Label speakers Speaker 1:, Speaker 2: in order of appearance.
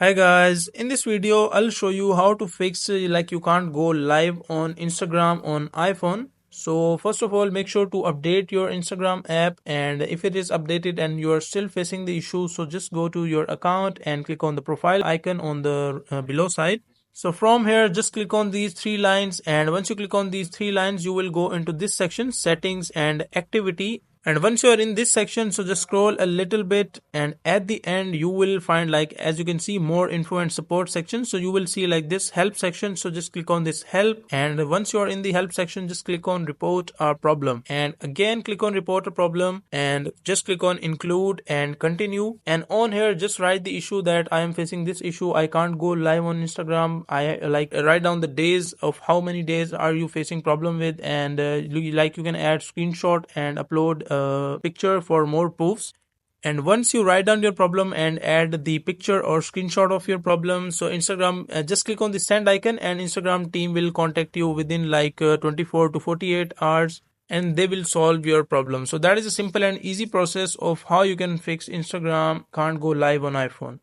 Speaker 1: Hi guys, in this video I'll show you how to fix like you can't go live on Instagram on iPhone. So first of all, make sure to update your Instagram app, and if it is updated and you are still facing the issue, so just go to your account and click on the profile icon on the below side. So from here just click on these three lines, and once you click on these three lines you will go into this section, settings and activity. And once you are in this section, so just scroll a little bit, and at the end you will find, like as you can see, more info and support section. So you will see like this help section, so just click on this help, and once you are in the help section just click on report our problem, and again click on report a problem, and just click on include and continue. And on here just write the issue that I am facing this issue, I can't go live on Instagram. I like write down the days of how many days are you facing problem with, and you can add screenshot and upload picture for more proofs. And once you write down your problem and add the picture or screenshot of your problem, so Instagram just click on the send icon, and Instagram team will contact you within like 24 to 48 hours, and they will solve your problem. So that is a simple and easy process of how you can fix Instagram can't go live on iPhone.